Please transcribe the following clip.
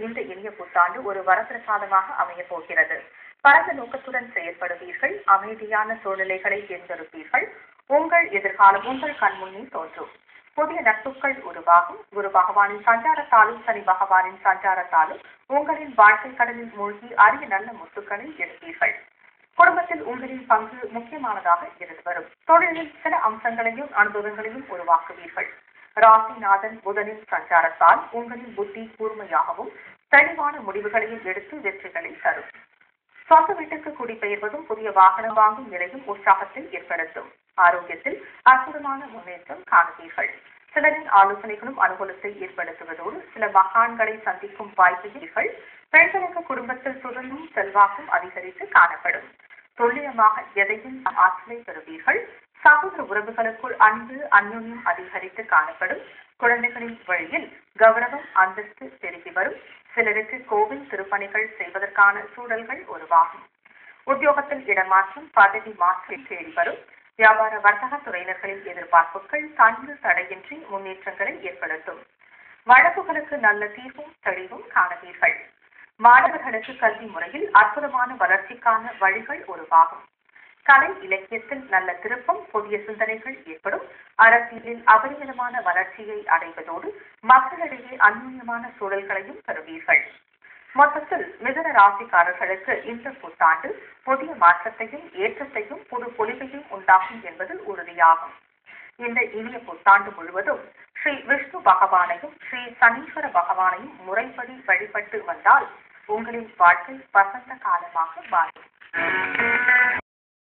இந்த இனிய புத்தாண்டு ஒரு வரப்பிரசாதமாக அமையப் போகிறது. பரந்த நோக்கத்துடன் செயல்படுவீர்கள். அமைதியான சூழ்நிலைகளை தேர்ந்தெடுப்பீர்கள். உங்கள் எதிர்காலம் உங்கள் கண்முன்னே தோன்றும். புதிய நட்புகள் உருவாகும். குரு பகவானின் சஞ்சாரத்தாலும் சனி பகவானின் சஞ்சாரத்தாலும் உங்களின் வாழ்க்கை கடலில் மூழ்கி அரிய நல்ல முத்துக்களை எடுப்பீர்கள். குடும்பத்தில் உங்களின் பங்கு முக்கியமானதாக இருந்து வரும். தொழிலில் சில அம்சங்களையும் அனுபவங்களையும் உருவாக்குவீர்கள். ராசிநாதன் புதனின் சஞ்சாரத்தால் உங்களின் புத்தி கூர்மையாகவும் தெளிவான முடிவுகளையும் எடுத்து வெற்றிகளை தரும். சொந்த வீட்டுக்கு குடிபெயர்வதும் புதிய வாகனம் வாங்கும் நிலையும் உற்சாகத்தை ஏற்படுத்தும். ஆரோக்கியத்தில் அற்புதமான முன்னேற்றம் காணுவீர்கள். சிலரின் ஆலோசனைகளும் அனுகூலத்தை ஏற்படுத்துவதோடு சில மகான்களை சந்திக்கும் வாய்ப்புகள். பெண்களுக்கு குடும்பத்தில் சுதனும் செல்வாக்கும் அதிகரித்து காணப்படும். துல்லியமாக எதையும் ஆற்றலை பெறுவீர்கள். சகோதர உறவுகளுக்குள் அன்பு அந்யோன்யம் அதிகரித்து காணப்படும். குழந்தைகளின் வழியில் கௌரவம் அந்தஸ்து பெருகி வரும். சிலருக்கு கோவில் திருப்பணிகள் செய்வதற்கான சூழல்கள் உருவாகும். உத்தியோகத்தில் இடமாற்றம் பதவி மாற்றம் தேடி வரும். வியாபார வர்த்தக துறையினர்களின் எதிர்பார்ப்புகள் தங்கு தடையின்றி முன்னேற்றங்களை ஏற்படுத்தும். வழக்குகளுக்கு நல்ல தீர்வும் தெளிவும் காணுவீர்கள். மாணவர்களுக்கு கல்வி முறையில் அற்புதமான வளர்ச்சிக்கான வழிகள் உருவாகும். கலை இலக்கியத்தில் நல்ல திருப்பம் புதிய சிந்தனைகள் ஏற்படும். அரசியலில் அபரிமிதமான வளர்ச்சியை அடைவதோடு மக்களிடையே அந்நியமான சூழல்களையும் பெறுவீர்கள். மொத்தத்தில் மிதுன ராசிக்காரர்களுக்கு இந்த புத்தாண்டு புதிய மாற்றத்தையும் ஏற்றத்தையும் புது பொலிவையும் உண்டாகும் என்பது உறுதியாகும். இந்த இனிய புத்தாண்டு முழுவதும் ஸ்ரீ விஷ்ணு பகவானையும் ஸ்ரீ சனீஸ்வர பகவானையும் முறைப்படி வழிபட்டு வந்தால் உங்களின் வாழ்க்கை வசந்த காலமாக மாறும்.